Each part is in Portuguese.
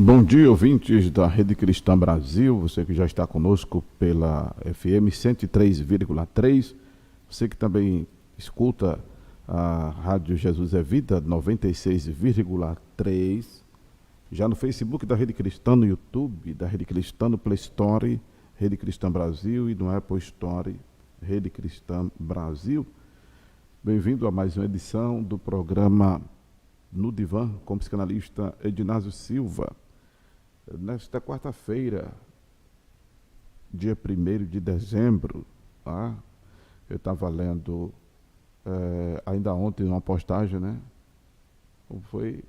Bom dia, ouvintes da Rede Cristã Brasil, você que já está conosco pela FM 103,3, você que também escuta a Rádio Jesus é Vida 96,3, já no Facebook da Rede Cristã, no YouTube da Rede Cristã, no Play Store, Rede Cristã Brasil e no Apple Store, Rede Cristã Brasil. Bem-vindo a mais uma edição do programa No Divã, com o psicanalista Edinásio Silva. Nesta quarta-feira, dia 1º de dezembro, tá? Eu estava lendo ainda ontem uma postagem, né? Foi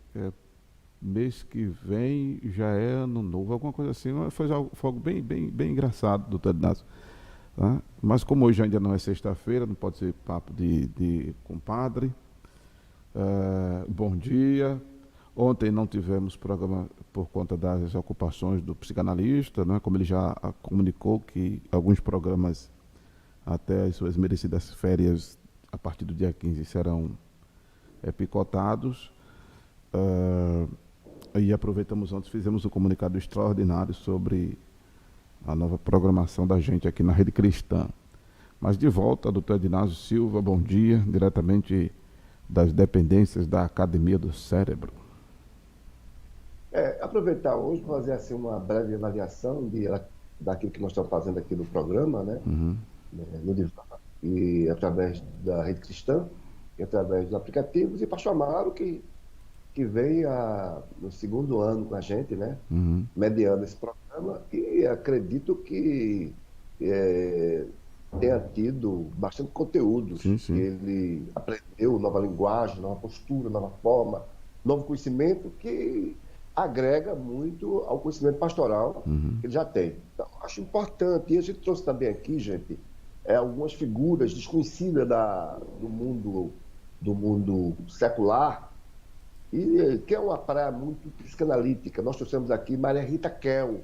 mês que vem já é ano novo, alguma coisa assim. Foi algo bem engraçado, doutor Edinásio. Tá? Mas como hoje ainda não é sexta-feira, não pode ser papo de compadre. Bom dia. Ontem não tivemos programa por conta das ocupações do psicanalista, né? Como ele já comunicou que alguns programas até as suas merecidas férias a partir do dia 15 serão picotados. E aproveitamos ontem, fizemos um comunicado extraordinário sobre a nova programação da gente aqui na Rede Cristã. Mas de volta, doutor Edinásio Silva, bom dia, diretamente das dependências da Academia do Cérebro. Aproveitar hoje para fazer assim, uma breve avaliação daquilo que nós estamos fazendo aqui no programa, né? No Divã, e através da Rede Cristã, e através dos aplicativos, e para chamar o que vem no segundo ano com a gente, né? Mediando esse programa, e acredito que tenha tido bastante conteúdos. Sim, sim. Ele aprendeu nova linguagem, nova postura, nova forma, novo conhecimento que agrega muito ao conhecimento pastoral que ele já tem. Então, acho importante, e a gente trouxe também aqui, gente, algumas figuras desconhecidas do mundo secular, e que é uma praia muito psicanalítica. Nós trouxemos aqui Maria Rita Kell,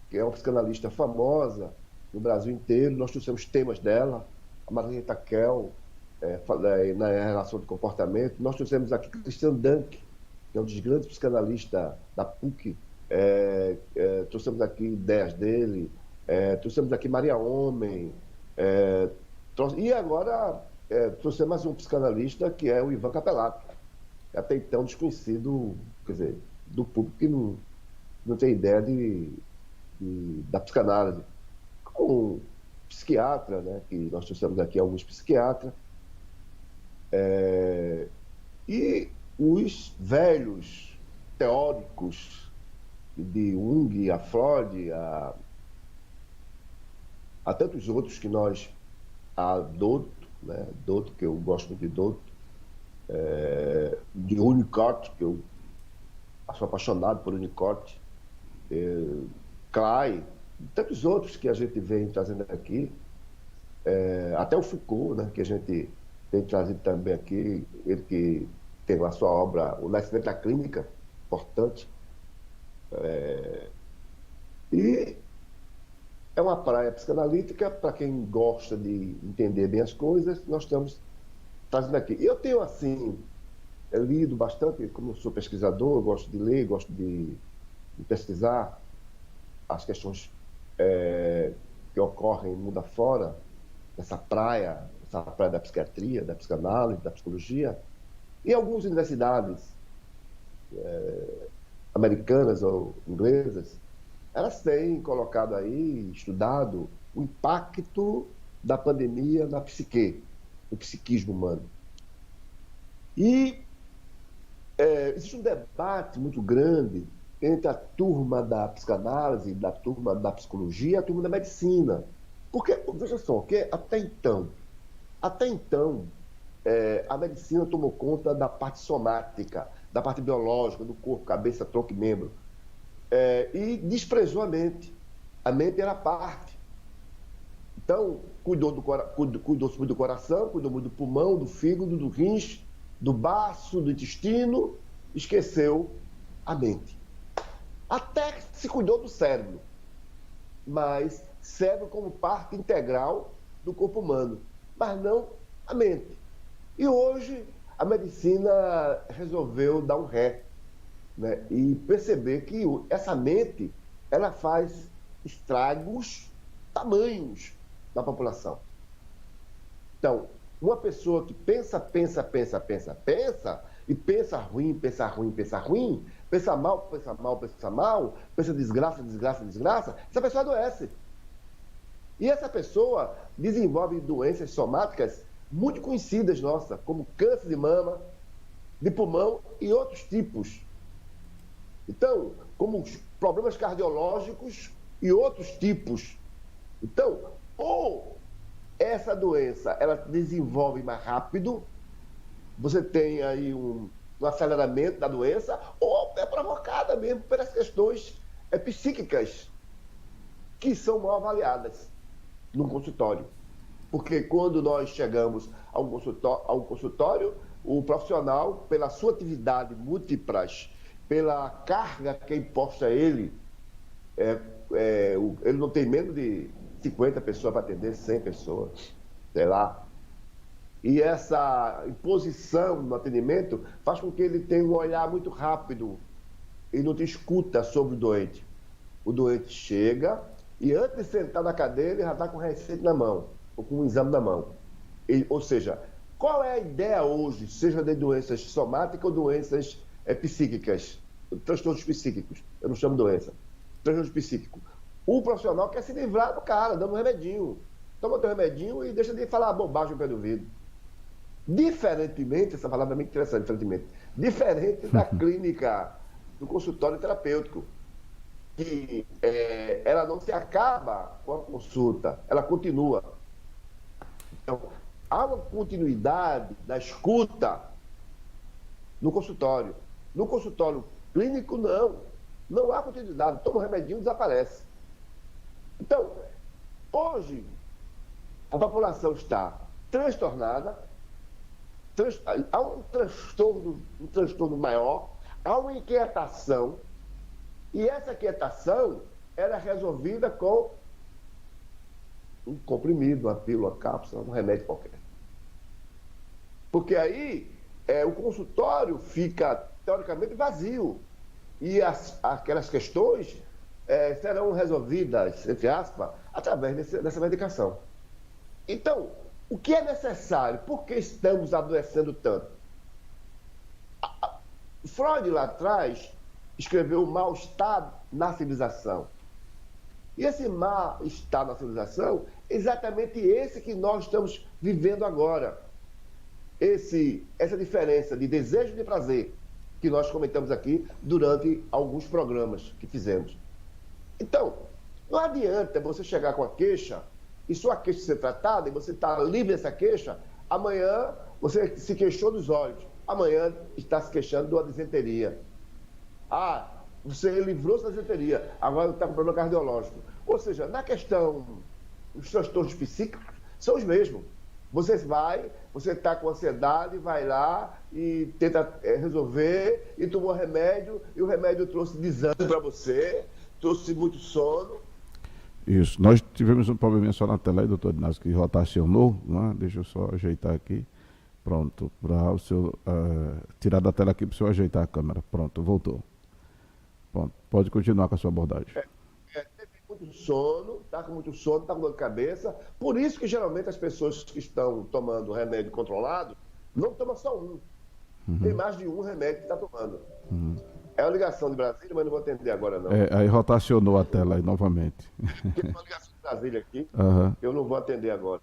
que é uma psicanalista famosa no Brasil inteiro. Nós trouxemos temas dela, a Maria Rita Kell, na relação de comportamento. Nós trouxemos aqui Christian Dunk, que é um dos grandes psicanalistas da PUC, trouxemos aqui ideias dele, trouxemos aqui Maria Homem, e agora trouxemos mais um psicanalista, que é o Ivan Capelato, até então desconhecido, quer dizer, do público que não tem ideia da psicanálise. Com psiquiatra, né, que nós trouxemos aqui alguns psiquiatras, e os velhos teóricos de Jung, a Freud, a tantos outros que a Douto, né? Douto, que eu gosto muito de Douto, de Winnicott, que eu sou apaixonado por Winnicott, Klein, tantos outros que a gente vem trazendo aqui, até o Foucault, né? Que a gente tem trazido também aqui, ele que tem a sua obra O Nascimento da Clínica, importante. E é uma praia psicanalítica para quem gosta de entender bem as coisas. Nós estamos trazendo aqui. Eu tenho, assim, lido bastante, como eu sou pesquisador, eu gosto de ler, gosto de pesquisar as questões que ocorrem no mundo afora, essa praia da psiquiatria, da psicanálise, da psicologia. E algumas universidades americanas ou inglesas, elas têm colocado aí, estudado o impacto da pandemia na psique, no psiquismo humano. E existe um debate muito grande entre a turma da psicanálise, da turma da psicologia e a turma da medicina. Porque, veja só, que até então, a medicina tomou conta da parte somática, da parte biológica, do corpo, cabeça, tronco e membro, e desprezou a mente. A mente era a parte. Então, cuidou muito do coração, cuidou muito do pulmão, do fígado, do rins, do baço, do intestino, esqueceu a mente. Até se cuidou do cérebro, mas cérebro como parte integral do corpo humano, mas não a mente. E hoje a medicina resolveu dar um ré né? E perceber que essa mente, ela faz estragos tamanhos na população. Então, uma pessoa que pensa, e pensa ruim, pensa mal, pensa desgraça, essa pessoa adoece. E essa pessoa desenvolve doenças somáticas muito conhecidas nossas, como câncer de mama, de pulmão e outros tipos. Então, como problemas cardiológicos e outros tipos. Então, ou essa doença ela desenvolve mais rápido, você tem aí um aceleramento da doença, ou é provocada mesmo pelas questões psíquicas, que são mal avaliadas no consultório. Porque quando nós chegamos a um consultório, o profissional, pela sua atividade múltiplas, pela carga que é imposta a ele, ele não tem menos de 50 pessoas para atender, 100 pessoas, sei lá. E essa imposição no atendimento faz com que ele tenha um olhar muito rápido e não te escuta sobre o doente. O doente chega e antes de sentar na cadeira, ele já está com receita na mão, ou com um exame na mão. Ou seja, qual é a ideia hoje, seja de doenças somáticas ou doenças psíquicas, transtornos psíquicos, eu não chamo doença, transtorno psíquico. O profissional quer se livrar do cara, dando um remedinho. Toma teu remedinho e deixa de falar bobagem no pé do ouvido. Diferentemente, essa palavra é muito interessante, diferente da clínica, do consultório terapêutico, que ela não se acaba com a consulta, ela continua. Então, há uma continuidade da escuta no consultório. No consultório clínico, não. Não há continuidade. Toma um remedinho e desaparece. Então, hoje, a população está transtornada, há um transtorno maior, há uma inquietação, e essa inquietação era resolvida com um comprimido, uma pílula, uma cápsula, um remédio qualquer. Porque aí o consultório fica, teoricamente, vazio. E aquelas questões serão resolvidas, entre aspas, através dessa medicação. Então, o que é necessário? Por que estamos adoecendo tanto? Freud, lá atrás, escreveu o mal-estar na civilização. E esse mal-estar na civilização é exatamente esse que nós estamos vivendo agora. Essa diferença de desejo e de prazer que nós comentamos aqui durante alguns programas que fizemos. Então, não adianta você chegar com a queixa e sua queixa ser tratada e você está livre dessa queixa, amanhã você se queixou dos olhos, amanhã está se queixando de uma disenteria. Você livrou-se da disenteria, agora está com problema cardiológico. Ou seja, na questão, os transtornos psíquicos são os mesmos. Você está com ansiedade, vai lá e tenta resolver, e tomou remédio, e o remédio trouxe desânimo para você, trouxe muito sono. Isso. Nós tivemos um probleminha só na tela aí, doutor Inácio, que rotacionou, né? Deixa eu só ajeitar aqui. Pronto, para o seu tirar da tela aqui para o senhor ajeitar a câmera. Pronto, voltou. Pronto, pode continuar com a sua abordagem. Teve muito sono, está com muito sono, está com dor de cabeça. Por isso que geralmente as pessoas que estão tomando remédio controlado não tomam só um. Tem mais de um remédio que está tomando. É uma ligação de Brasília, mas não vou atender agora não. Aí rotacionou a tela aí novamente. Tem uma ligação de Brasília aqui, eu não vou atender agora.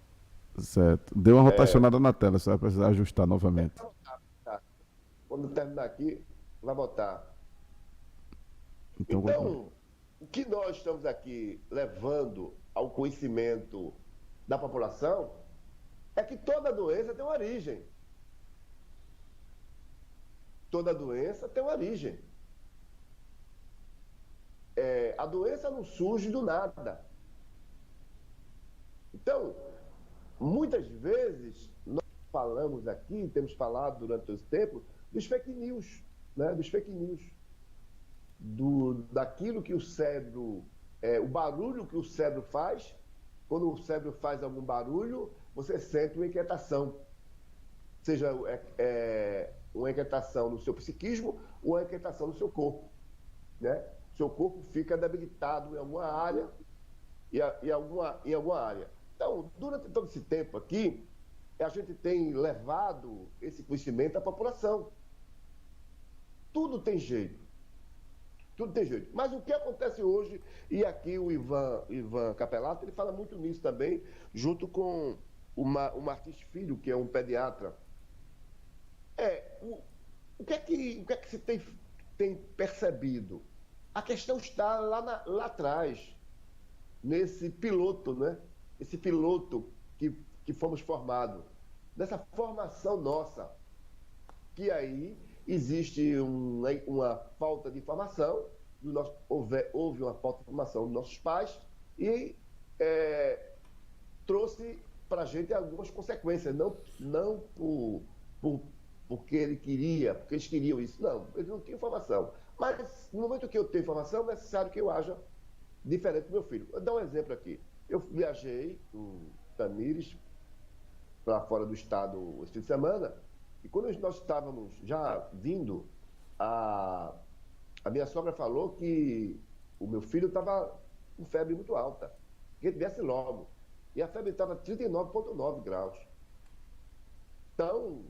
Certo. Deu uma rotacionada na tela, você vai precisar ajustar novamente. Tá. Quando terminar aqui, vai botar. Então, o que nós estamos aqui levando ao conhecimento da população é que toda doença tem uma origem. Toda doença tem uma origem. A doença não surge do nada. Então, muitas vezes, nós falamos aqui, temos falado durante esse tempo, dos fake news, né? Dos fake news. Daquilo que o cérebro, o barulho que o cérebro faz. Quando o cérebro faz algum barulho, você sente uma inquietação. seja uma inquietação no seu psiquismo ou uma inquietação no seu corpo, né? Seu corpo fica debilitado em alguma área em alguma área. Então, durante todo esse tempo aqui, a gente tem levado esse conhecimento à população. Tudo tem jeito. Tudo tem jeito. Mas o que acontece hoje, e aqui o Ivan Capelato, ele fala muito nisso também, junto com o Martins Filho, que é um pediatra. O que é que se tem percebido? A questão está lá atrás, nesse piloto, né? Esse piloto que fomos formados, nessa formação nossa, que aí existe uma falta de informação, houve uma falta de informação dos nossos pais e trouxe para a gente algumas consequências, não porque eles queriam isso, não, eles não tinham informação. Mas no momento que eu tenho informação, é necessário que eu haja diferente do meu filho. Vou dar um exemplo aqui. Eu viajei com Tamires para fora do estado esse fim de semana, e quando nós estávamos já vindo, a minha sogra falou que o meu filho estava com febre muito alta, que ele viesse logo. E a febre estava 39,9 graus. Então,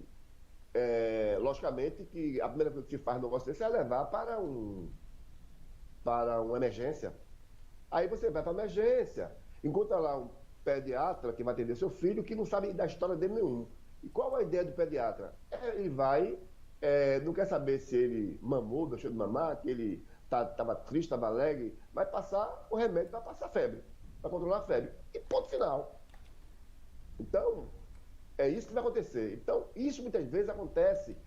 logicamente que a primeira coisa que se faz no negócio desse é levar para uma emergência. Aí você vai para a emergência, encontra lá um pediatra que vai atender seu filho, que não sabe da história dele nenhum. E qual a ideia do pediatra? Ele vai, não quer saber se ele mamou, deixou de mamar, que ele estava triste, estava alegre, vai passar o remédio para passar febre, para controlar a febre. E ponto final. Então, é isso que vai acontecer. Então, isso muitas vezes acontece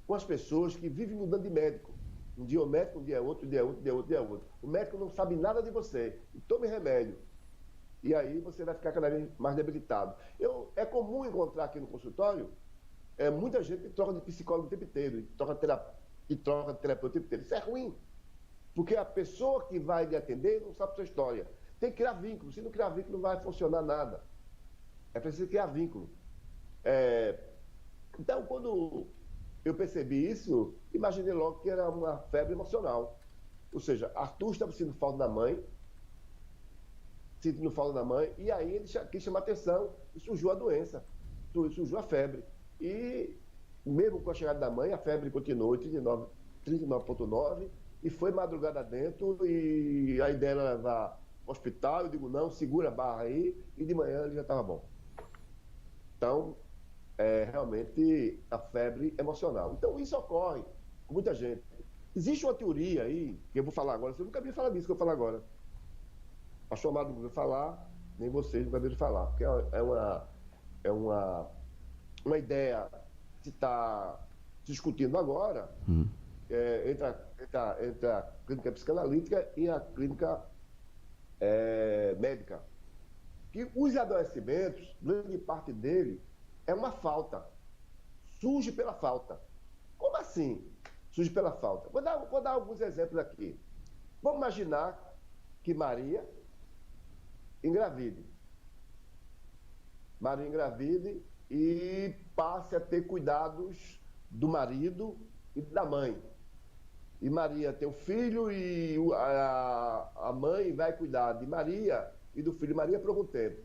com as pessoas que vivem mudando de médico. Um dia é um médico, um dia é outro, um dia é outro, um dia é outro, um dia é outro. O médico não sabe nada de você. Tome remédio. E aí você vai ficar cada vez mais debilitado. É comum encontrar aqui no consultório muita gente que troca de psicólogo o tempo inteiro, e troca de terapeuta o tempo inteiro. Isso é ruim, porque a pessoa que vai lhe atender não sabe a sua história. Tem que criar vínculo. Se não criar vínculo, não vai funcionar nada. É preciso criar vínculo. Então, quando eu percebi isso, imaginei logo que era uma febre emocional. Ou seja, Arthur estava sentindo falta da mãe, e aí ele quis chamar atenção, e surgiu a doença, surgiu a febre. E mesmo com a chegada da mãe, a febre continuou em 39,9, e foi madrugada dentro, e a ideia era levar ao hospital. Eu digo, não, segura a barra aí, e de manhã ele já estava bom. Então, realmente a febre emocional. Então, isso ocorre com muita gente. Existe uma teoria aí, que eu vou falar agora, você nunca viu falar disso que eu vou falar agora. Pastor Amado não ouviu falar, nem vocês nunca viram falar, porque é uma ideia que está se discutindo agora entre a clínica psicanalítica e a clínica médica. Que os adoecimentos, grande parte dele, é uma falta. Surge pela falta. Como assim surge pela falta? Vou dar alguns exemplos aqui. Vamos imaginar que Maria engravide. Maria engravide e passe a ter cuidados do marido e da mãe. E Maria tem o filho e a mãe vai cuidar de Maria e do filho de Maria por algum tempo.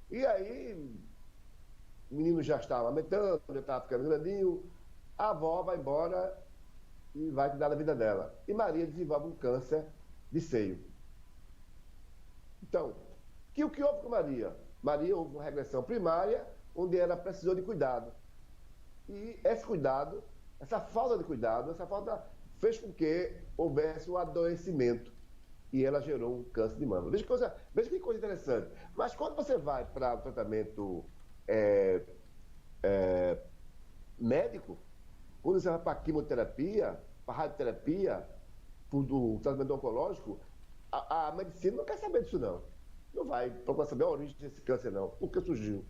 E aí, o menino já estava amamentando, já estava ficando grandinho, a avó vai embora e vai cuidar da vida dela. E Maria desenvolve um câncer de seio. Então, o que houve com Maria? Maria houve uma regressão primária, onde ela precisou de cuidado. E esse cuidado, essa falta de cuidado, essa falta fez com que houvesse um adoecimento. E ela gerou um câncer de mama. Veja que coisa interessante. Mas quando você vai para o tratamento médico, quando você vai para a quimioterapia, para a radioterapia, para o tratamento oncológico, a medicina não quer saber disso, não. Não vai procurar saber a origem desse câncer, não. Por que surgiu?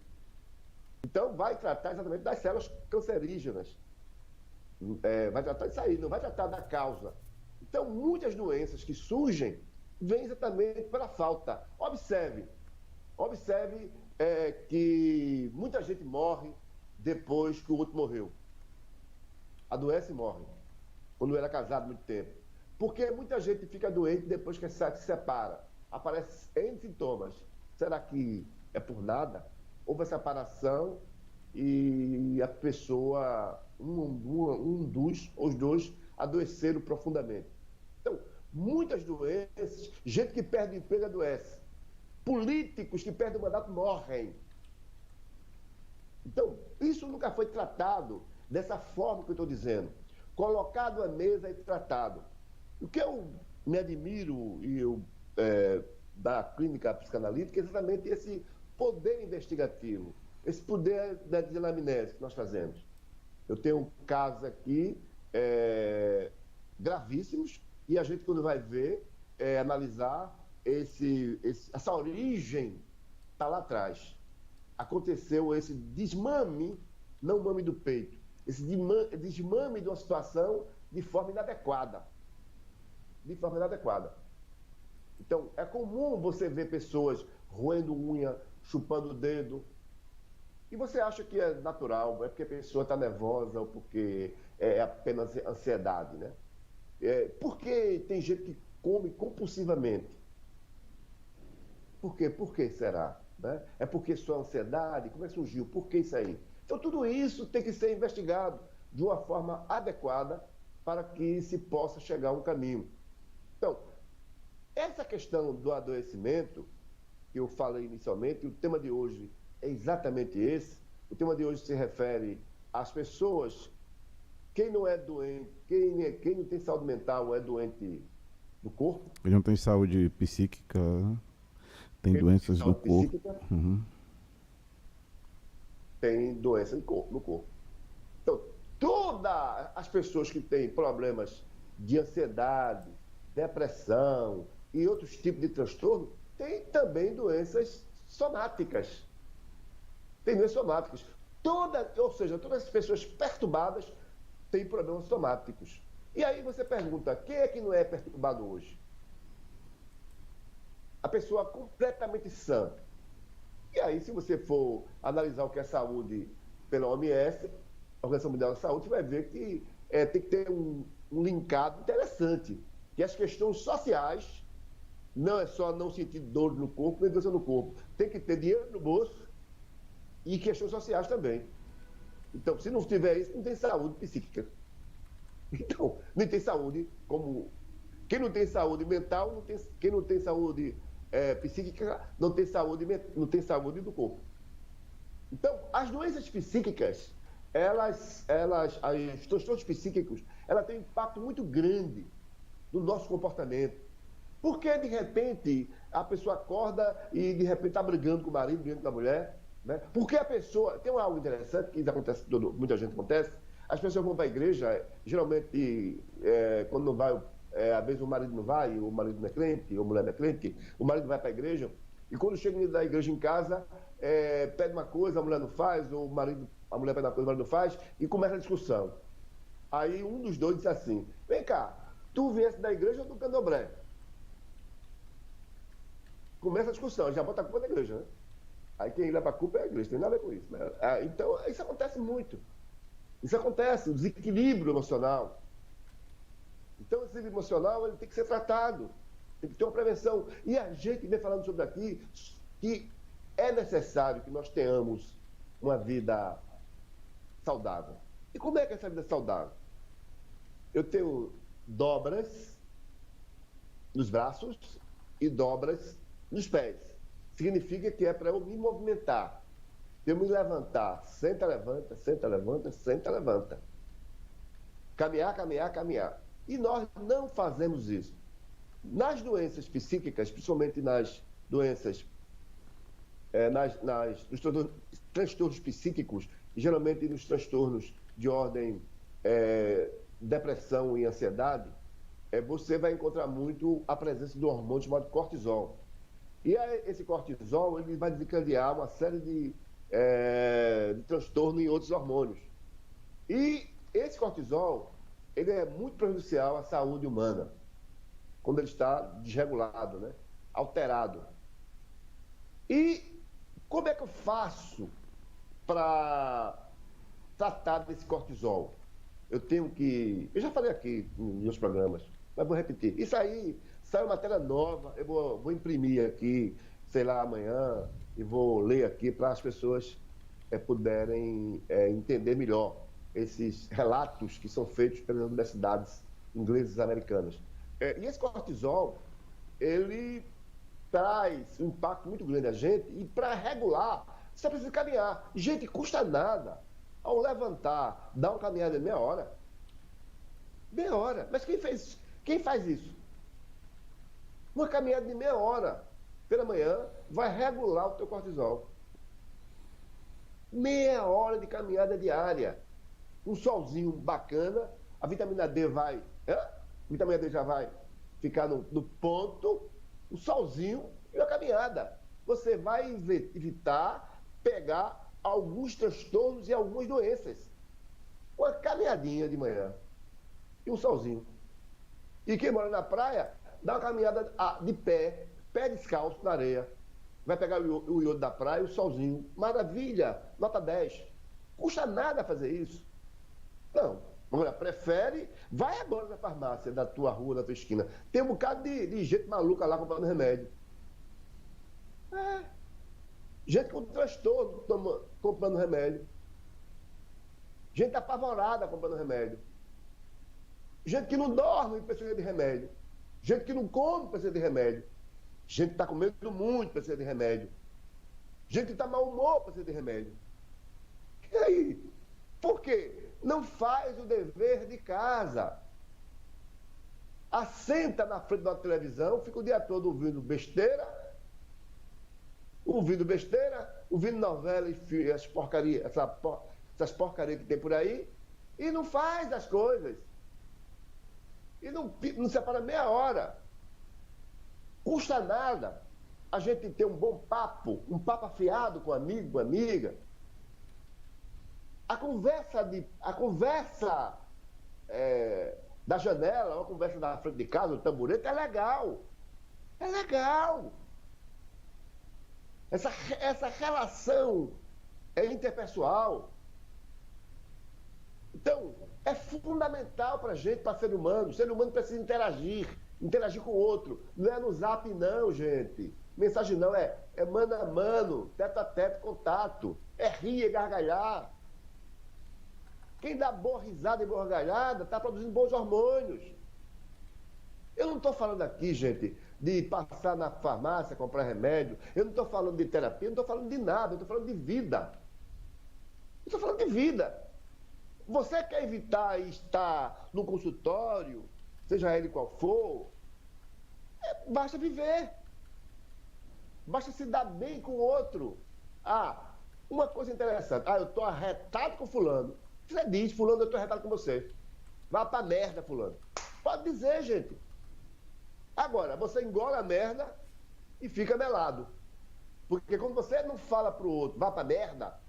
Então, vai tratar exatamente das células cancerígenas. Vai tratar disso aí, não vai tratar da causa. Então, muitas doenças que surgem vêm exatamente pela falta. Observe que muita gente morre depois que o outro morreu. Adoece e morre, quando era casado há muito tempo. Porque muita gente fica doente depois que se separa. Aparecem N sintomas. Será que é por nada? Houve a separação e a pessoa, os dois, adoeceram profundamente. Então, muitas doenças, gente que perde o emprego adoece. Políticos que perdem o mandato morrem. Então, isso nunca foi tratado dessa forma que eu estou dizendo. Colocado à mesa e tratado. O que eu me admiro da clínica psicanalítica é exatamente esse poder investigativo, esse poder da anamnese que nós fazemos. Eu tenho casos aqui gravíssimos e a gente, quando vai ver, analisar essa origem, está lá atrás. Aconteceu esse desmame, não mame do peito, esse desmame de uma situação de forma inadequada. De forma inadequada. Então, é comum você ver pessoas roendo unha, chupando o dedo, e você acha que é natural, é porque a pessoa está nervosa ou porque é apenas ansiedade, né? Porque tem gente que come compulsivamente. Por quê? Por que será? Né? É porque sua ansiedade? Como é que surgiu? Por que isso aí? Então, tudo isso tem que ser investigado de uma forma adequada para que se possa chegar a um caminho. Então, essa questão do adoecimento, que eu falei inicialmente, o tema de hoje é exatamente esse. O tema de hoje se refere às pessoas, quem não é doente, quem não tem saúde mental é doente do corpo. Quem não tem saúde psíquica, tem doenças do corpo. Tem doença no corpo. Então, todas as pessoas que têm problemas de ansiedade, depressão e outros tipos de transtorno, têm também doenças somáticas. Tem doenças somáticas. Ou seja, todas as pessoas perturbadas têm problemas somáticos. E aí você pergunta, quem é que não é perturbado hoje? A pessoa completamente sã. E aí, se você for analisar o que é saúde pela OMS, a Organização Mundial da Saúde, você vai ver que tem que ter um linkado interessante, que as questões sociais não é só não sentir dor no corpo, nem doença no corpo. Tem que ter dinheiro no bolso e questões sociais também. Então, se não tiver isso, não tem saúde psíquica. Então, nem tem saúde como... Quem não tem saúde mental, quem não tem saúde psíquica, não tem saúde do corpo. Então, as doenças psíquicas, os transtornos psíquicos, elas têm um impacto muito grande no nosso comportamento. Porque, de repente, a pessoa acorda e, de repente, está brigando com o marido, brigando com a mulher, né? Porque a pessoa... Tem algo interessante, que isso acontece, muita gente acontece, as pessoas vão para a igreja, geralmente, quando não vai... às vezes o marido não vai, o marido não é crente, ou a mulher não é crente, o marido vai para a igreja, e quando chega da igreja em casa, pede uma coisa, a mulher não faz, ou a mulher pede uma coisa, o marido não faz, e começa a discussão. Aí um dos dois diz assim, vem cá, tu viesse da igreja ou do candomblé? Começa a discussão, já bota a culpa da igreja, né? Aí quem leva a culpa é a igreja, tem nada a ver com isso, né? Então, isso acontece muito. Isso acontece, o desequilíbrio emocional. Então, esse desequilíbrio emocional ele tem que ser tratado, tem que ter uma prevenção. E a gente vem falando sobre aqui que é necessário que nós tenhamos uma vida saudável. E como é que é essa vida saudável? Eu tenho dobras nos braços e dobras nos pés. Significa que é para eu me movimentar. Eu me levantar, senta, levanta, senta, levanta, senta, levanta. Caminhar, caminhar, caminhar. E nós não fazemos isso. Nas doenças psíquicas, principalmente nas doenças, nos transtornos psíquicos, geralmente nos transtornos de ordem depressão e ansiedade, você vai encontrar muito a presença do hormônio chamado cortisol. E esse cortisol ele vai desencadear uma série de transtornos em outros hormônios. E esse cortisol ele é muito prejudicial à saúde humana, quando ele está desregulado, né? Alterado. E como é que eu faço para tratar desse cortisol. Eu já falei aqui nos meus programas, mas vou repetir. Isso aí saiu matéria nova, eu vou imprimir aqui, sei lá, amanhã, e vou ler aqui para as pessoas puderem entender melhor esses relatos que são feitos pelas universidades inglesas e americanas. E esse cortisol, ele traz um impacto muito grande a gente, e para regular, você precisa caminhar. Gente, custa nada. Ao levantar, dar uma caminhada de meia hora. Meia hora. Mas quem faz isso? Uma caminhada de meia hora pela manhã vai regular o teu cortisol. Meia hora de caminhada diária. Um solzinho bacana, a vitamina D vai... A vitamina D já vai ficar no ponto, o solzinho e a caminhada. Você vai evitar pegar alguns transtornos e algumas doenças. Uma caminhadinha de manhã e um solzinho. E quem mora na praia, dá uma caminhada de pé descalço na areia. Vai pegar o iodo da praia e o solzinho. Maravilha, nota 10. Custa nada fazer isso. Não. Agora, prefere, vai agora na farmácia da tua rua, da tua esquina. Tem um bocado de gente maluca lá comprando remédio. Gente com transtorno comprando remédio. Gente apavorada comprando remédio. Gente que não dorme precisa de remédio. Gente que não come precisa de remédio. Gente que está comendo muito precisa de remédio. Gente que está mau humor precisa de remédio. E aí? Por quê? Não faz o dever de casa. Assenta na frente da televisão, fica o dia todo ouvindo besteira, ouvindo novela e as porcarias, essas porcarias que tem por aí, e não faz as coisas. E não separa meia hora. Custa nada a gente ter um bom papo, um papo afiado com amigo, com amiga. A conversa da janela, a conversa da frente de casa, do tamborete, é legal. É legal. Essa relação interpessoal. Então, é fundamental para a gente, para ser humano. O ser humano precisa interagir com o outro. Não é no zap, não, gente. Mensagem não, é mano a mano, teto a teto, contato. É rir, é gargalhar. Quem dá boa risada e boa gargalhada está produzindo bons hormônios. Eu não estou falando aqui, gente, de passar na farmácia, comprar remédio. Eu não estou falando de terapia, eu não estou falando de nada. Eu estou falando de vida. Eu estou falando de vida. Você quer evitar estar no consultório, seja ele qual for, basta viver. Basta se dar bem com o outro. Uma coisa interessante. Eu estou arretado com fulano. Você diz, fulano, eu estou arretado com você. Vá pra merda, fulano. Pode dizer, gente. Agora, você engole a merda e fica melado. Porque quando você não fala pro outro, vá pra merda,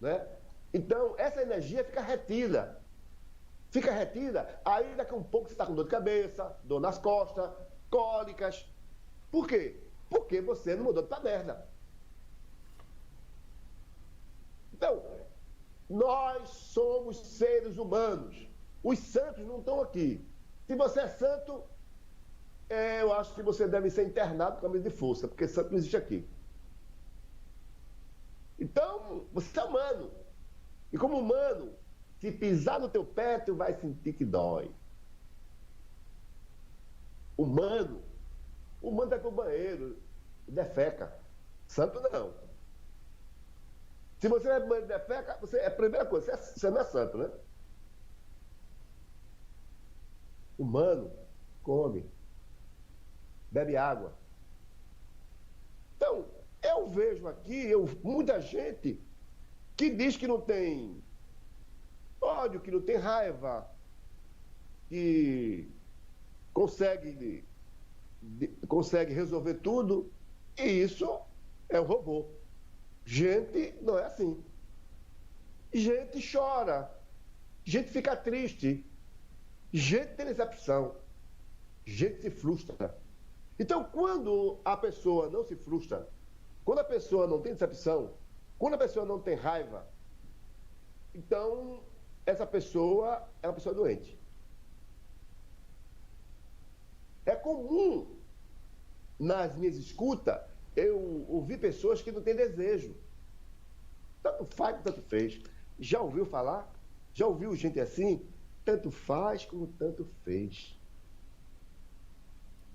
né? Então, essa energia fica retida. Aí daqui a um pouco você está com dor de cabeça, dor nas costas, cólicas. Por quê? Porque você não mudou pra merda. Então, nós somos seres humanos. Os santos não estão aqui. Se você é santo, eu acho que você deve ser internado com camisa de força, porque santo não existe aqui. Então, você é humano. E como humano, se pisar no teu pé, tu vai sentir que dói. Humano vai pro banheiro, defeca. Santo não. Se você vai pro banheiro e defeca, é a primeira coisa, você não é santo, né? Humano come, bebe água. Então, eu vejo aqui muita gente que diz que não tem ódio, que não tem raiva, que consegue resolver tudo, e isso é um robô. Gente não é assim. Gente chora, gente fica triste, gente tem decepção, gente se frustra. Então, quando a pessoa não se frustra, quando a pessoa não tem decepção, quando a pessoa não tem raiva, Então, essa pessoa é uma pessoa doente. É comum, nas minhas escutas, eu ouvir pessoas que não têm desejo. Tanto faz, tanto fez. Já ouviu falar? Já ouviu gente assim? Tanto faz como tanto fez.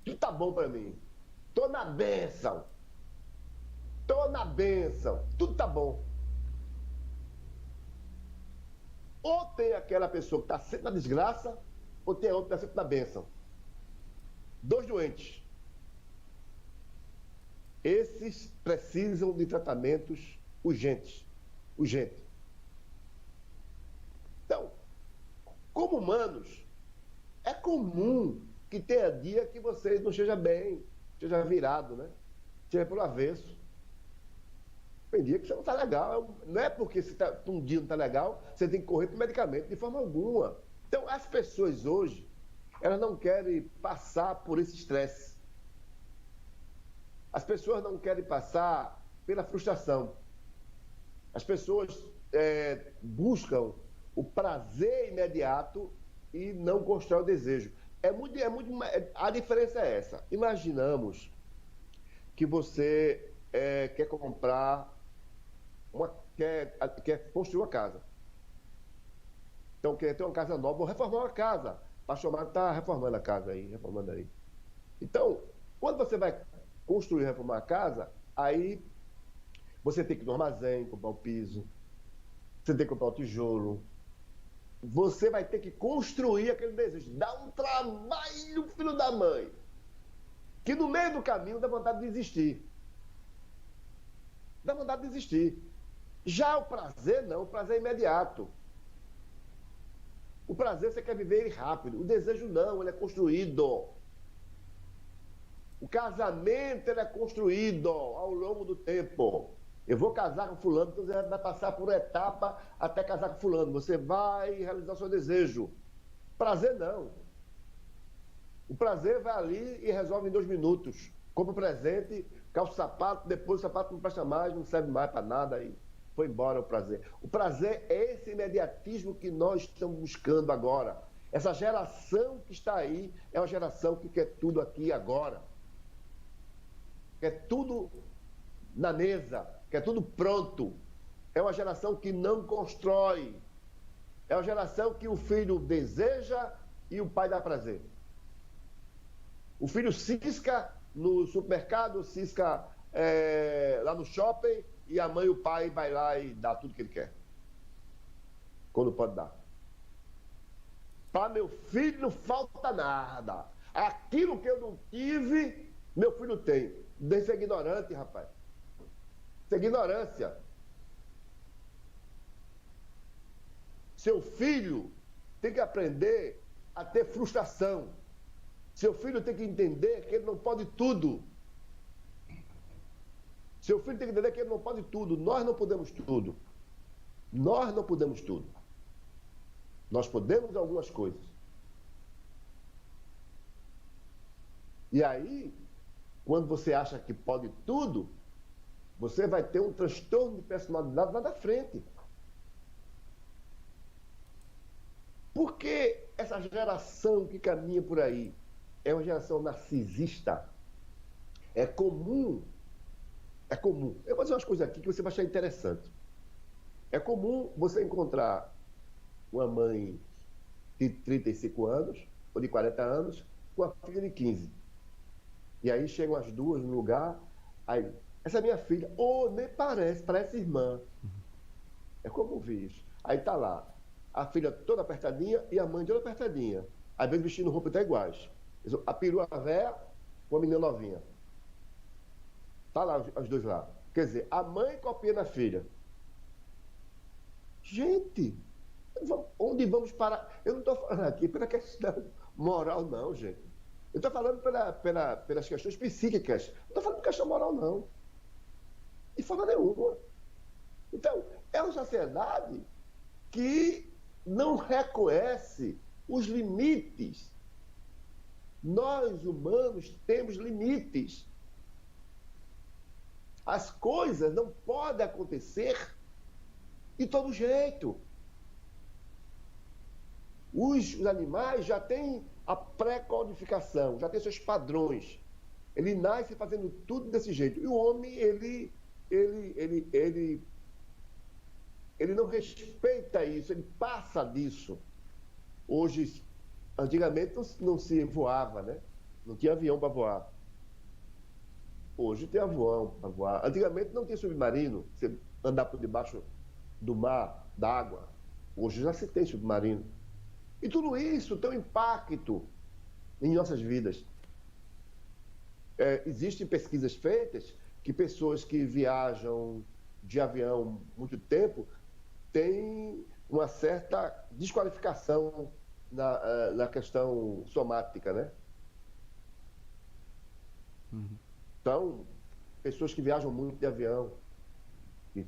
Tudo tá bom para mim. Tô na bênção. Tô na bênção. Tudo tá bom. Ou tem aquela pessoa que está sempre na desgraça, ou tem a outra que está sempre na bênção. Dois doentes. Esses precisam de tratamentos urgentes. Urgente. Então, como humanos, é comum que tenha dia que você não esteja bem, esteja virado, né? Esteja pelo avesso. Tem dia que você não está legal. Não é porque um dia não está legal, você tem que correr para o medicamento, de forma alguma. Então, as pessoas hoje, elas não querem passar por esse estresse. As pessoas não querem passar pela frustração. As pessoas buscam o prazer imediato e não constroem o desejo. A diferença é essa. Imaginamos que você quer comprar, quer construir uma casa. Então, quer ter uma casa nova, ou reformar uma casa. O pastor Marco está reformando a casa aí, reformando aí. Então, quando você vai construir e reformar a casa, aí você tem que ir no armazém, comprar o piso, você tem que comprar o tijolo, você vai ter que construir aquele desejo. Dá um trabalho, filho da mãe, que no meio do caminho dá vontade de desistir. Dá vontade de desistir. Já o prazer, não. O prazer é imediato. O prazer você quer viver ele rápido. O desejo não, ele é construído. O casamento ele é construído ao longo do tempo. Eu vou casar com fulano, então você vai passar por uma etapa até casar com fulano. Você vai realizar o seu desejo. Prazer não. O prazer vai ali e resolve em 2 minutos. Compra o presente, calça o sapato, depois o sapato não presta mais, não serve mais para nada e foi embora o prazer. O prazer é esse imediatismo que nós estamos buscando agora. Essa geração que está aí é uma geração que quer tudo aqui e agora. Quer tudo na mesa, quer tudo pronto. É uma geração que não constrói. É uma geração que o filho deseja e o pai dá prazer. O filho cisca no supermercado, cisca lá no shopping, e a mãe e o pai vai lá e dá tudo que ele quer. Quando pode dar. Para meu filho não falta nada. Aquilo que eu não tive, meu filho tem. Deve ser ignorante, rapaz. Isso é ignorância. Seu filho tem que aprender a ter frustração. Seu filho tem que entender que ele não pode tudo. Seu filho tem que entender que ele não pode tudo. Nós não podemos tudo. Nós não podemos tudo. Nós podemos algumas coisas. E aí, quando você acha que pode tudo, você vai ter um transtorno de personalidade lá da frente. Porque essa geração que caminha por aí é uma geração narcisista. É comum. Eu vou dizer umas coisas aqui que você vai achar interessante. É comum você encontrar uma mãe de 35 anos, ou de 40 anos, com a filha de 15. E aí chegam as duas no lugar, aí, essa é minha filha, nem parece irmã. É como ouvir isso. Aí tá lá, a filha toda apertadinha e a mãe toda apertadinha. Às vezes vestindo roupa até iguais. A perua véia com a menina novinha. Tá lá os dois lá. Quer dizer, a mãe copia na filha. Gente, onde vamos parar? Eu não estou falando aqui pela questão moral, não, gente. Eu estou falando pelas questões psíquicas. Não estou falando de questão moral, não. De forma nenhuma. Então, é uma sociedade que não reconhece os limites. Nós, humanos, temos limites. As coisas não podem acontecer de todo jeito. Os animais já têm a pré-codificação, já têm seus padrões. Ele nasce fazendo tudo desse jeito. E o homem, ele não respeita isso, ele passa disso. Hoje, antigamente não se voava, né? Não tinha avião para voar. Hoje tem avião para voar. Antigamente não tinha submarino, você andar por debaixo do mar, da água. Hoje já se tem submarino. E tudo isso tem um impacto em nossas vidas. Existem pesquisas feitas que pessoas que viajam de avião muito tempo têm uma certa desqualificação na questão somática, né? Então, pessoas que viajam muito de avião, que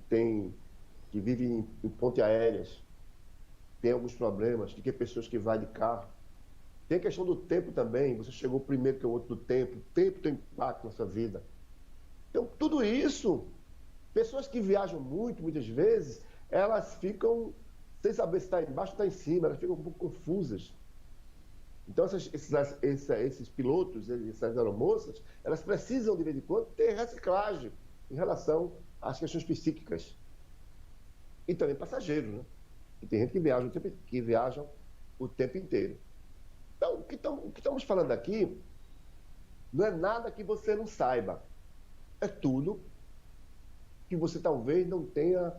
vivem em pontes aéreas, têm alguns problemas, que pessoas que vão de carro. Tem a questão do tempo também, você chegou primeiro que o outro do tempo, o tempo tem impacto na sua vida. Então, tudo isso, pessoas que viajam muito, muitas vezes, elas ficam sem saber se está embaixo ou está em cima, elas ficam um pouco confusas. Então, esses pilotos, essas aeromoças, elas precisam, de vez em quando, ter reciclagem em relação às questões psíquicas. E também passageiros, né? E tem gente que viaja o tempo inteiro. Então, o que estamos falando aqui não é nada que você não saiba. É tudo que você talvez não tenha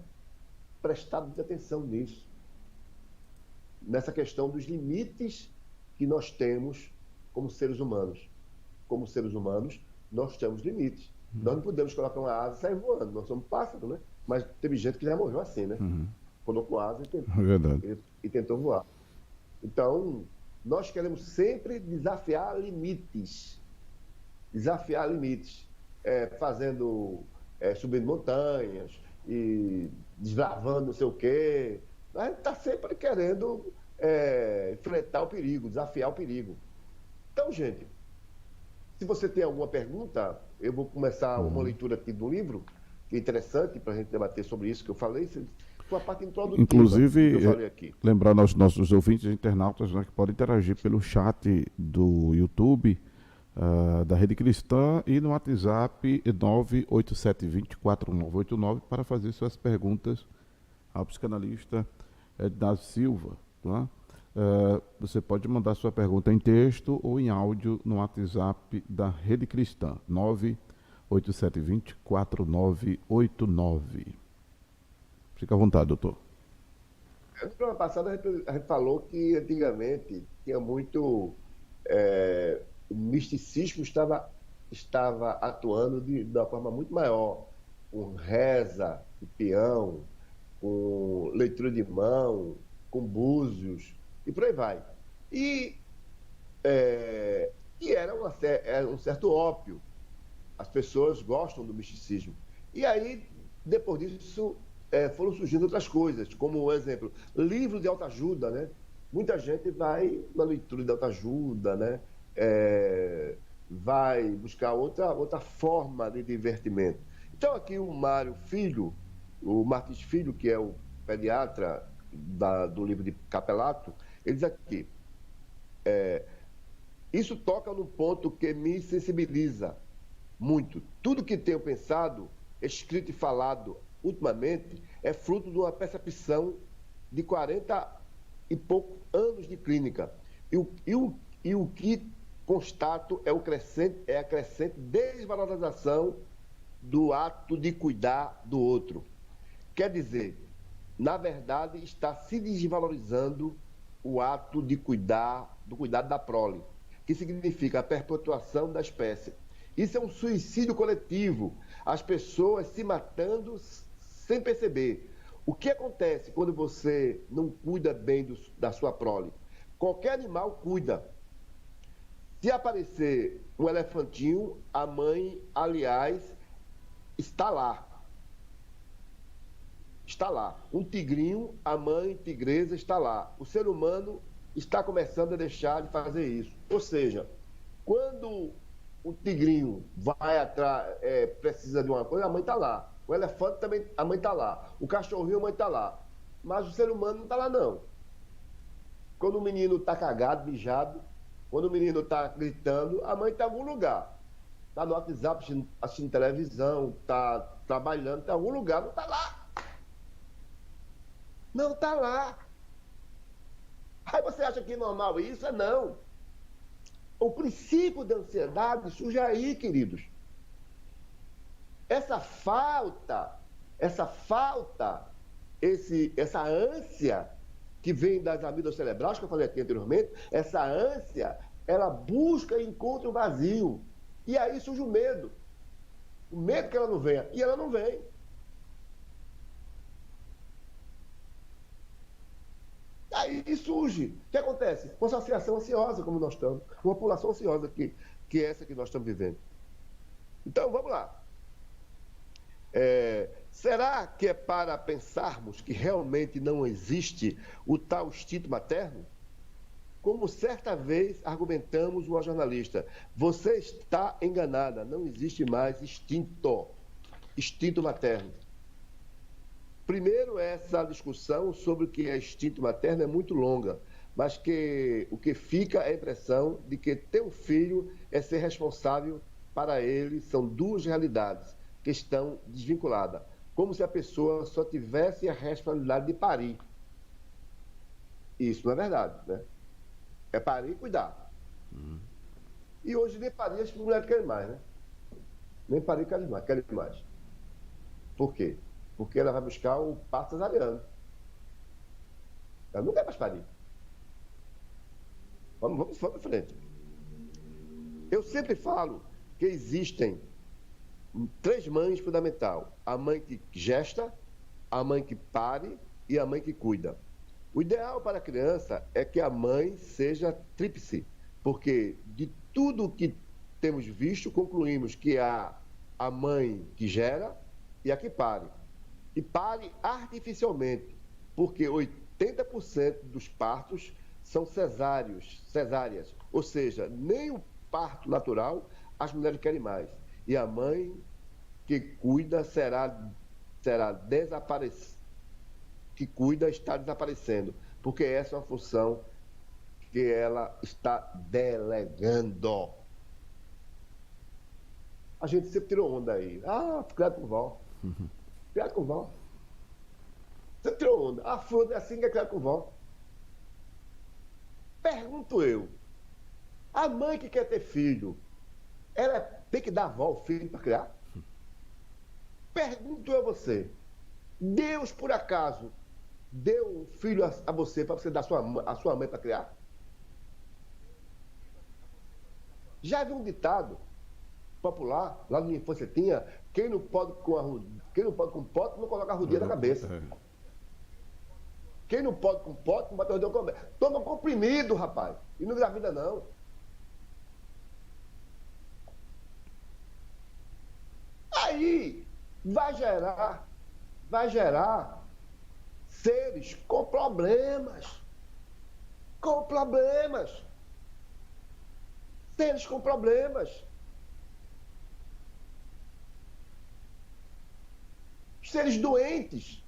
prestado muita atenção nisso. Nessa questão dos limites que nós temos como seres humanos. Como seres humanos, nós temos limites. Nós não podemos colocar uma asa e sair voando. Nós somos pássaros, né? Mas teve gente que já morreu assim, né? Colocou asa e tentou voar. Então, nós queremos sempre desafiar limites. Desafiar limites. Subindo montanhas e desbravando não sei o quê. A gente está sempre querendo enfrentar o perigo, desafiar o perigo. Então, gente, se você tem alguma pergunta, eu vou começar uma leitura aqui do livro, que é interessante para a gente debater sobre isso que eu falei. Foi a parte introdutiva. Inclusive, que eu falei aqui. Lembrando aos nossos ouvintes e internautas, né, que podem interagir pelo chat do YouTube, da Rede Cristã, e no WhatsApp 987204989 para fazer suas perguntas ao psicanalista Ednasio Silva. Tá? Você pode mandar sua pergunta em texto ou em áudio no WhatsApp da Rede Cristã, 987204989. Fica à vontade, doutor. Na semana passada a gente falou que antigamente tinha muito... o misticismo estava atuando de uma forma muito maior, com reza, com peão, com leitura de mão, com búzios, e por aí vai. E era um certo ópio. As pessoas gostam do misticismo. E aí, depois disso, foram surgindo outras coisas, como, por exemplo, livro de autoajuda, né? Muita gente vai na leitura de autoajuda, né? Vai buscar outra forma de divertimento. Então, aqui o Mário Filho, o Martins Filho, que é o pediatra do livro de Capelato, ele diz aqui: isso toca num ponto que me sensibiliza muito. Tudo que tenho pensado, escrito e falado ultimamente, é fruto de uma percepção de 40 e poucos anos de clínica. E o que constato é a crescente desvalorização do ato de cuidar do outro. Quer dizer, na verdade, está se desvalorizando o ato de do cuidado da prole, que significa a perpetuação da espécie. Isso é um suicídio coletivo, as pessoas se matando sem perceber. O que acontece quando você não cuida bem da sua prole? Qualquer animal cuida. Se aparecer um elefantinho, a mãe, aliás, está lá. Está lá. Um tigrinho, a mãe tigresa está lá. O ser humano está começando a deixar de fazer isso. Ou seja, quando o tigrinho vai atrás, precisa de uma coisa, a mãe está lá. O elefante também, a mãe está lá. O cachorrinho, a mãe está lá. Mas o ser humano não está lá, não. quando o menino está cagado, mijado, quando o menino está gritando, a mãe está em algum lugar. Está no WhatsApp assistindo televisão, está trabalhando, está em algum lugar, não está lá. Não está lá. Aí você acha que é normal isso? É não. O princípio da ansiedade surge aí, queridos. Essa falta, essa ânsia que vem das amígdalas cerebrais, que eu falei aqui anteriormente, essa ânsia, ela busca e encontra o vazio. E aí surge o medo. O medo que ela não venha. E ela não vem. Aí surge. O que acontece? Uma associação ansiosa, como nós estamos. Uma população ansiosa que é essa que nós estamos vivendo. Então, vamos lá. Será que é para pensarmos que realmente não existe o tal instinto materno? Como certa vez argumentamos uma jornalista, você está enganada, não existe mais instinto materno. Primeiro, essa discussão sobre o que é instinto materno é muito longa, mas o que fica é a impressão de que ter um filho é ser responsável para ele, são duas realidades que estão desvinculadas, como se a pessoa só tivesse a responsabilidade de parir. Isso não é verdade, né? É parir e cuidar. E hoje nem parir as mulheres querem mais, né? Nem parir querem mais. Por quê? Porque ela vai buscar o parto cesariano. Ela não quer mais parir. Vamos para frente. Eu sempre falo que existem 3 mães fundamentais. A mãe que gesta, a mãe que pare e a mãe que cuida. O ideal para a criança é que a mãe seja tríplice, porque de tudo que temos visto, concluímos que há a mãe que gera e a que pare. E pare artificialmente, porque 80% dos partos são cesáreas, ou seja, nem o parto natural as mulheres querem mais. E a mãe que cuida será desaparecida. Que cuida está desaparecendo, porque essa é uma função que ela está delegando. A gente sempre tirou onda aí. Criado com vó. Criado com vó. Você tirou onda. Fulano é assim que é criado com vó. Pergunto eu, a mãe que quer ter filho, ela tem que dar avó ao filho para criar? Pergunto eu a você, Deus, por acaso, deu um filho a você para você dar a sua mãe para criar? Já viu um ditado popular, lá na minha infância tinha, quem não pode com pote, não coloca a rodinha na cabeça. Quem não pode com pote, não bate a rodinha na cabeça. Toma comprimido, rapaz, e não engravida não. Aí vai gerar seres com problemas. Seres com problemas. Seres doentes.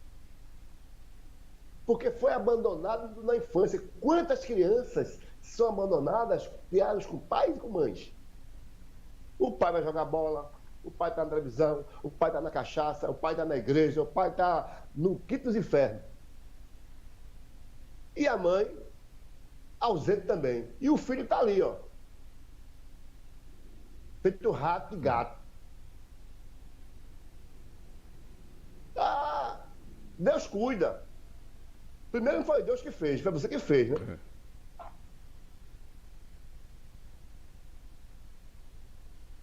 Porque foi abandonado na infância. Quantas crianças são abandonadas, criadas com pais e com mães? O pai vai jogar bola, o pai está na televisão, o pai está na cachaça, o pai está na igreja, o pai está no quinto dos infernos. E a mãe, ausente também. E o filho está ali, ó. Feito rato e gato. Deus cuida. Primeiro não foi Deus que fez, foi você que fez, né?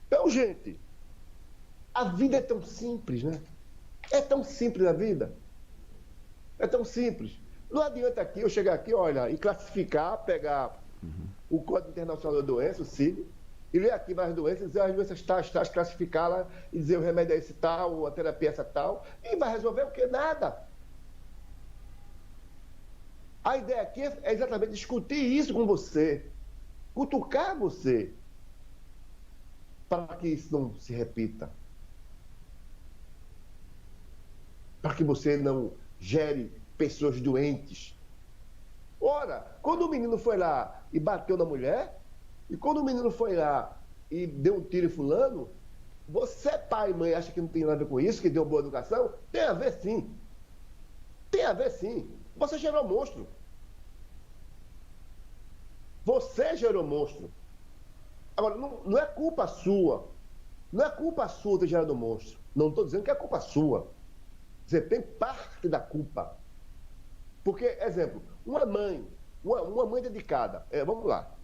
Então, gente, a vida é tão simples, né? É tão simples a vida. É tão simples. Não adianta aqui eu chegar aqui, olha, e classificar, pegar o Código Internacional da Doença, o CID, e ler aqui várias doenças, dizer as doenças tais, classificá-las, e dizer o remédio é esse tal, a terapia é essa tal, e vai resolver o quê? Nada. A ideia aqui é exatamente discutir isso com você, cutucar você, para que isso não se repita. Para que você não gere pessoas doentes. Ora, quando o menino foi lá e bateu na mulher, e quando o menino foi lá e deu um tiro em fulano, você, pai e mãe, acha que não tem nada a ver com isso, que deu boa educação? Tem a ver sim. Tem a ver sim. Você gerou monstro. Você gerou monstro. Agora, não é culpa sua. Não é culpa sua ter gerado monstro. Não estou dizendo que é culpa sua. Você tem parte da culpa. Porque, exemplo, uma mãe dedicada, vamos lá,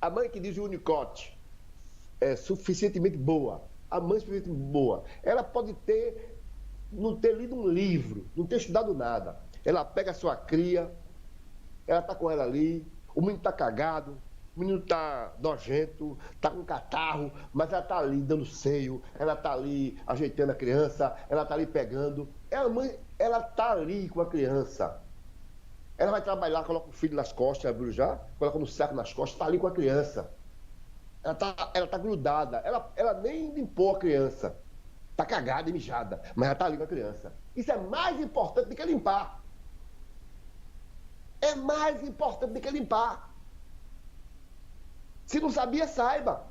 a mãe que diz o Unicote é suficientemente boa, a mãe suficientemente boa, ela pode não ter lido um livro, não ter estudado nada. Ela pega a sua cria, ela está com ela ali, o menino está cagado, o menino está nojento, está com catarro, mas ela está ali dando seio, ela está ali ajeitando a criança, ela está ali pegando. A mãe, ela está ali com a criança. Ela vai trabalhar, coloca o filho nas costas, abriu já, coloca no saco nas costas, está ali com a criança. Ela tá grudada, ela nem limpou a criança. Está cagada e mijada, mas ela está ali com a criança. Isso é mais importante do que limpar. É mais importante do que limpar. Se não sabia, saiba.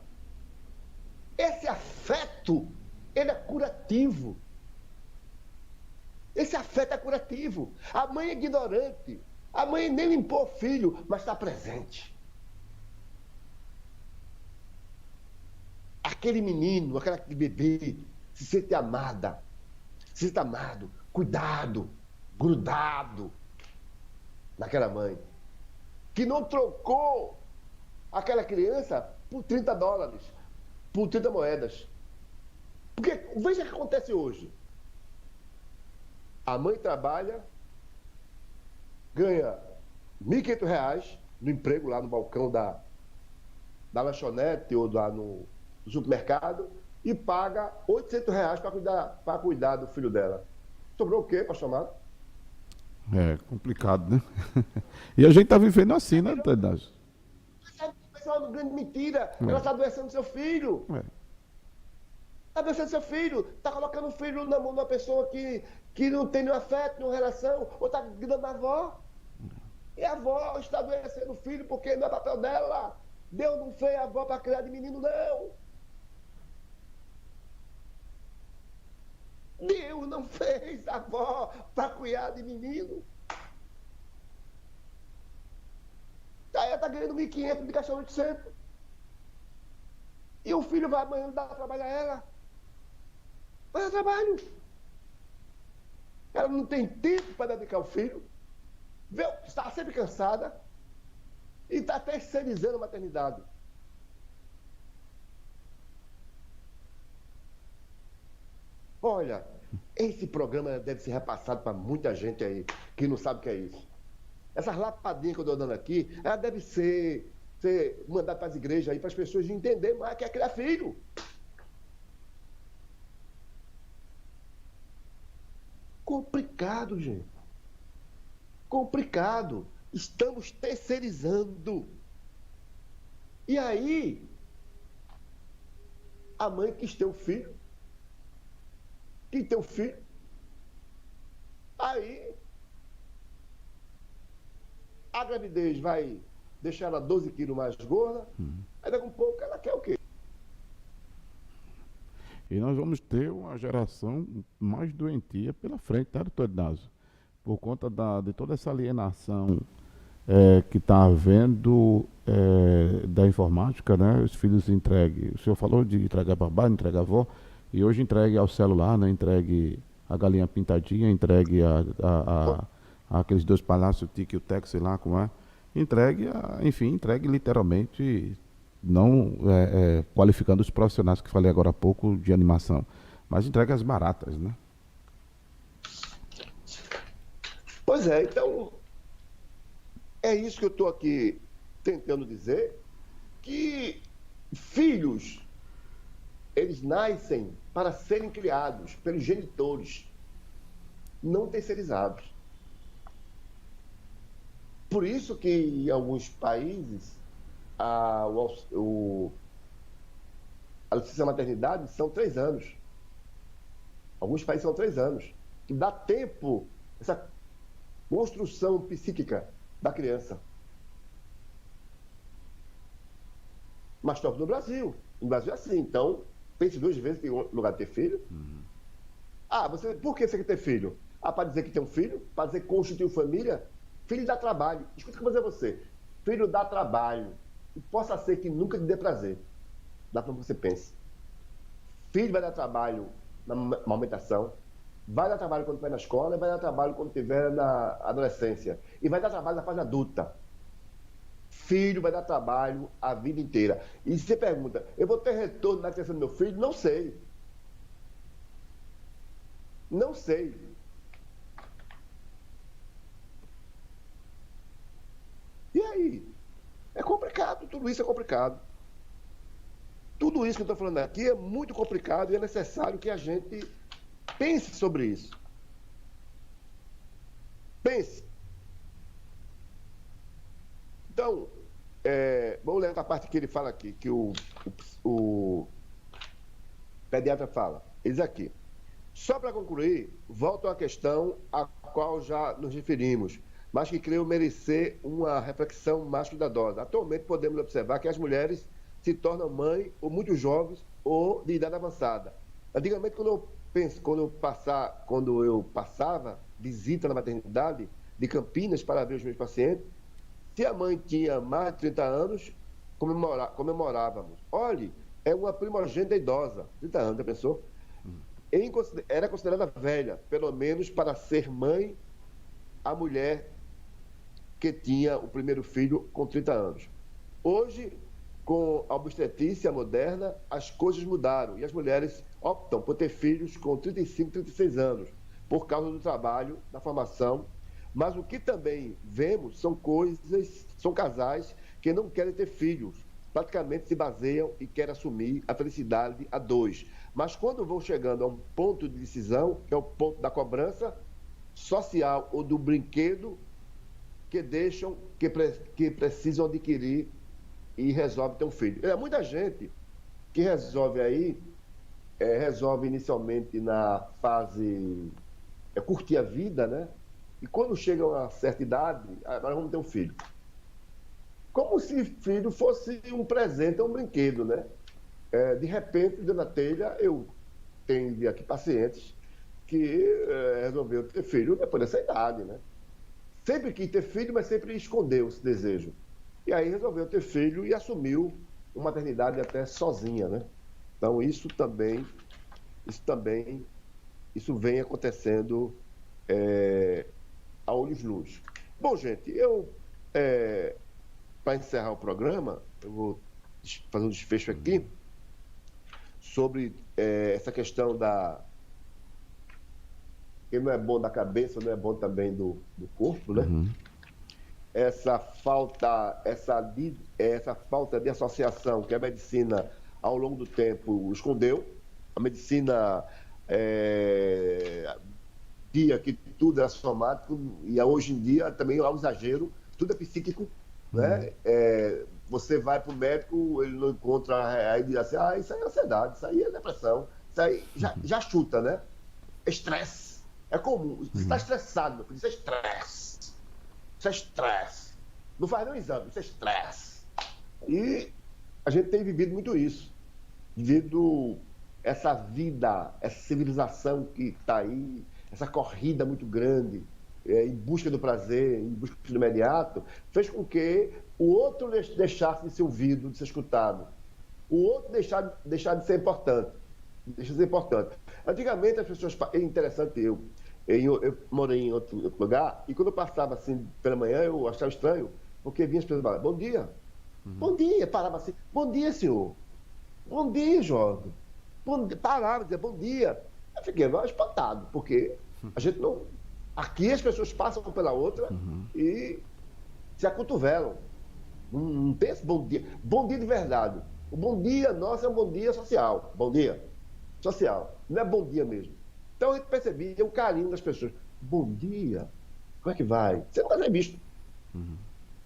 Esse afeto, ele é curativo. Esse afeto é curativo. A mãe é ignorante. A mãe nem limpou o filho, mas está presente. Aquele menino, aquele bebê, se sente amada, se sente amado, cuidado, grudado naquela mãe, que não trocou aquela criança por $30, por 30 moedas. Porque veja o que acontece hoje. A mãe trabalha, ganha R$ 1.500 no emprego lá no balcão da lanchonete ou lá no supermercado e paga R$ 800 para cuidar do filho dela. Sobrou o quê, pastor Amado? É complicado, né? E a gente tá vivendo assim, né, Tedásio? Isso é uma grande mentira. Ela está adoecendo seu filho. Está adoecendo seu filho. Está colocando o filho na mão de uma pessoa que não tem nenhum afeto, nenhuma relação. Ou está gritando a avó. E a avó está adoecendo o filho porque não é papel dela. Deus não fez a avó para criar de menino, não. Deus não fez a avó para cuidar de menino. Aí ela está ganhando 1.500 de cachorro 800. E o filho vai amanhã dar trabalho a ela. Vai dar trabalho. Ela não tem tempo para dedicar ao filho. Está sempre cansada. E está terceirizando a maternidade. Olha, esse programa deve ser repassado para muita gente aí que não sabe o que é isso. Essas lapadinhas que eu estou dando aqui, ela deve ser mandada para as igrejas aí, para as pessoas entenderem mais que é criar filho. Complicado, gente. Complicado. Estamos terceirizando. E aí, a mãe quis ter um filho. Quem tem um filho. Aí, a gravidez vai deixar ela 12 quilos mais gorda. Aí daqui a um pouco ela quer o quê? E nós vamos ter uma geração mais doentia pela frente, tá, doutor Inácio? Por conta de toda essa alienação que está havendo da informática, né? Os filhos entregues. O senhor falou de entregar babá, entregar avó, e hoje entregue ao celular, né? Entregue a galinha pintadinha, entregue aqueles 2 palhaços, o tique e o teco, sei lá como é. Enfim, entregue literalmente, não qualificando os profissionais que falei agora há pouco de animação, mas entregue as baratas, né? Pois é, então, é isso que eu estou aqui tentando dizer, que filhos, eles nascem para serem criados pelos genitores, não terceirizados. Por isso que em alguns países a licença maternidade são 3 anos. Alguns países são 3 anos. Que dá tempo, essa construção psíquica da criança. Mas estamos no Brasil. No Brasil é assim. Então, pense duas vezes em lugar de ter filho. Por que você quer ter filho? Para dizer que tem um filho? Para dizer que constituiu família? Filho dá trabalho. Escuta o que eu vou dizer a você. Filho dá trabalho. E possa ser que nunca te dê prazer. Da forma que você pensa. Filho vai dar trabalho na amamentação, vai dar trabalho quando estiver na escola, e vai dar trabalho quando estiver na adolescência. E vai dar trabalho na fase adulta. Filho vai dar trabalho a vida inteira. E você pergunta, eu vou ter retorno na criação do meu filho? Não sei. Não sei. E aí? É complicado, tudo isso é complicado. Tudo isso que eu estou falando aqui é muito complicado e é necessário que a gente pense sobre isso. Pense. Então, vamos ler a parte que ele fala aqui, que o pediatra fala. Ele diz aqui. Só para concluir, volto à questão a qual já nos referimos, mas que creio merecer uma reflexão mais cuidadosa. Atualmente podemos observar que as mulheres se tornam mães ou muito jovens ou de idade avançada. Antigamente, quando eu passava visita na maternidade de Campinas para ver os meus pacientes, se a mãe tinha mais de 30 anos, comemorávamos. Olhe, é uma primogênita idosa, 30 anos, já pensou? Era considerada velha, pelo menos para ser mãe, a mulher que tinha o primeiro filho com 30 anos. Hoje, com a obstetrícia moderna, as coisas mudaram e as mulheres optam por ter filhos com 35, 36 anos, por causa do trabalho, da formação. Mas o que também vemos são casais que não querem ter filhos, praticamente se baseiam e querem assumir a felicidade a dois. Mas quando vão chegando a um ponto de decisão, que é o ponto da cobrança social ou do brinquedo, que precisam adquirir e resolve ter um filho. Muita gente que resolve inicialmente na fase curtir a vida, né? E quando chega a uma certa idade, nós vamos ter um filho. Como se filho fosse um presente, um brinquedo, né? De repente, dentro da telha, eu tenho aqui pacientes que resolveram ter filho depois dessa idade, né? Sempre quis ter filho, mas sempre escondeu esse desejo. E aí resolveu ter filho e assumiu uma maternidade até sozinha, né? Então isso vem acontecendo a olhos nus. Bom, gente, para encerrar o programa, eu vou fazer um desfecho aqui sobre essa questão que não é bom da cabeça, não é bom também do corpo, né? Essa falta de associação que a medicina, ao longo do tempo, escondeu. A medicina via que tudo era somático e hoje em dia também há um exagero, tudo é psíquico, né? Você vai para o médico, ele não encontra, aí diz assim, isso aí é ansiedade, isso aí é depressão, isso aí já chuta, né? Estresse. É comum. Você está estressado, meu filho, isso é estresse. Isso é estresse. Não faz nenhum exame, isso é estresse. E a gente tem vivido muito isso. Vivido essa vida, essa civilização que está aí, essa corrida muito grande, em busca do prazer, em busca do imediato, fez com que o outro deixasse de ser ouvido, de ser escutado. O outro deixar de ser importante. Deixa de ser importante. Antigamente as pessoas... É interessante, eu morei em outro lugar, e quando eu passava assim pela manhã, eu achava estranho, porque vinha as pessoas falar, bom dia. Bom dia, parava assim, bom dia, senhor. Bom dia, jovem. Parava, dizia bom dia. Eu fiquei espantado, porque a gente não... Aqui as pessoas passam pela outra e se acotovelam. Não tem esse bom dia. Bom dia de verdade. O bom dia nosso é um bom dia social. Bom dia. Social. Não é bom dia mesmo. Então a gente percebia o carinho das pessoas. Bom dia. Como é que vai? Você nunca tinha visto.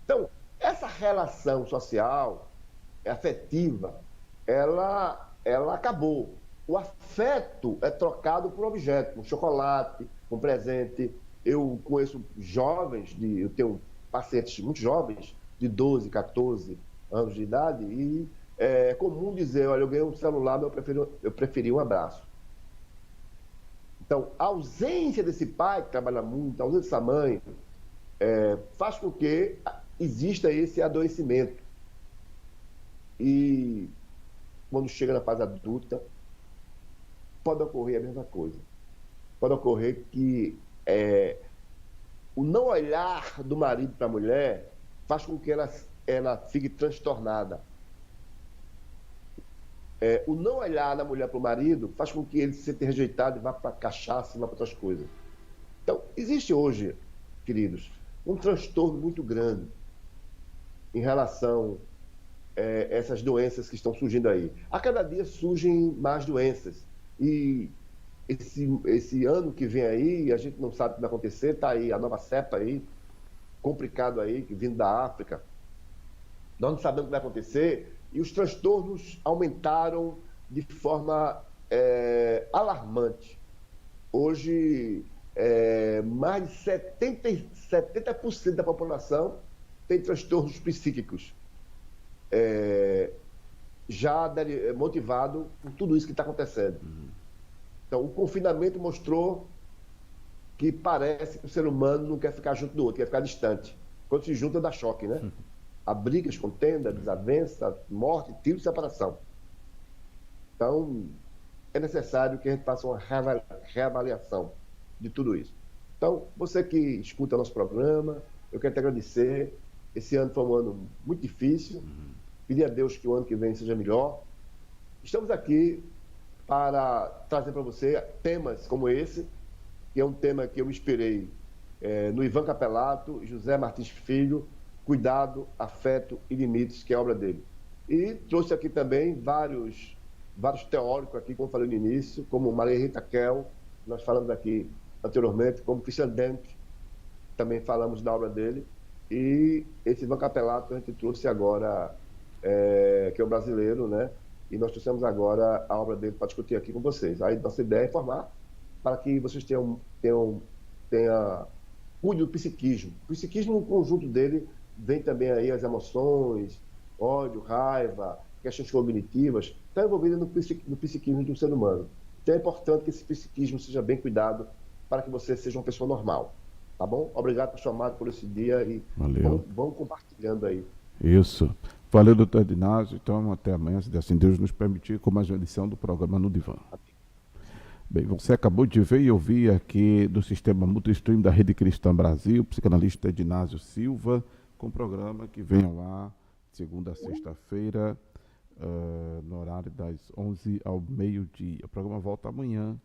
Então, essa relação social, afetiva, ela acabou. O afeto é trocado por objeto, um chocolate, um presente. Eu conheço jovens, eu tenho pacientes muito jovens, de 12, 14 anos de idade, e é comum dizer, olha, eu ganhei um celular, mas eu preferi um abraço. Então, a ausência desse pai que trabalha muito, a ausência dessa mãe, faz com que exista esse adoecimento. E quando chega na fase adulta, pode ocorrer a mesma coisa. Pode ocorrer que o não olhar do marido para a mulher faz com que ela fique transtornada. O não olhar da mulher para o marido faz com que ele se sinta rejeitado e vá para a cachaça e vá para outras coisas. Então, existe hoje, queridos, um transtorno muito grande em relação a essas doenças que estão surgindo aí. A cada dia surgem mais doenças. E esse ano que vem aí, a gente não sabe o que vai acontecer, está aí a nova cepa aí, complicado aí, vindo da África. Nós não sabemos o que vai acontecer e os transtornos aumentaram de forma alarmante. Hoje, mais de 70% da população tem transtornos psíquicos, já motivado por tudo isso que está acontecendo. Então, o confinamento mostrou que parece que o ser humano não quer ficar junto do outro, quer ficar distante. Quando se junta, dá choque, né? Há brigas, contenda, desavença, morte, tiro e separação. Então, é necessário que a gente faça uma reavaliação de tudo isso. Então, você que escuta nosso programa, eu quero te agradecer. Esse ano foi um ano muito difícil. Pedir a Deus que o ano que vem seja melhor. Estamos aqui para trazer para você temas como esse, que é um tema que eu me inspirei no Ivan Capelato e José Martins Filho, Cuidado, Afeto e Limites, que é a obra dele. E trouxe aqui também vários teóricos aqui, como eu falei no início, como Maria Rita Kell, nós falamos aqui anteriormente, como Christian Denk, também falamos da obra dele, e esse Ivan Capelato a gente trouxe agora, que é o brasileiro, né? E nós trouxemos agora a obra dele para discutir aqui com vocês. Aí nossa ideia é informar para que vocês cuide do psiquismo. O psiquismo, no conjunto dele, vem também aí as emoções, ódio, raiva, questões cognitivas, está envolvida no psiquismo do ser humano. Então é importante que esse psiquismo seja bem cuidado para que você seja uma pessoa normal. Tá bom? Obrigado por chamar por esse dia e vamos compartilhando aí. Isso. Valeu, doutor Edinásio. Então, até amanhã, se assim Deus nos permitir, com mais uma edição do programa No Divã. Bem, você acabou de ver e ouvir aqui do Sistema Multistream da Rede Cristã Brasil, psicanalista Edinásio Silva, com o programa que vem ao ar segunda a sexta-feira, no horário das 11 ao meio-dia. O programa volta amanhã,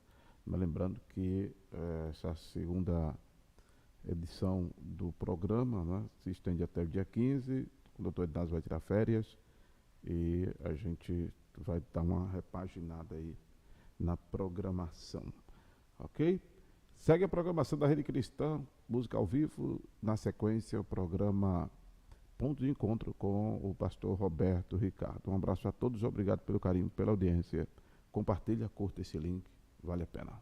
mas lembrando que essa segunda edição do programa, né, se estende até o dia 15, o doutor Edinásio vai tirar férias e a gente vai dar uma repaginada aí na programação, ok? Segue a programação da Rede Cristã, música ao vivo, na sequência o programa Ponto de Encontro com o pastor Roberto Ricardo. Um abraço a todos, obrigado pelo carinho, pela audiência. Compartilha, curta esse link, vale a pena.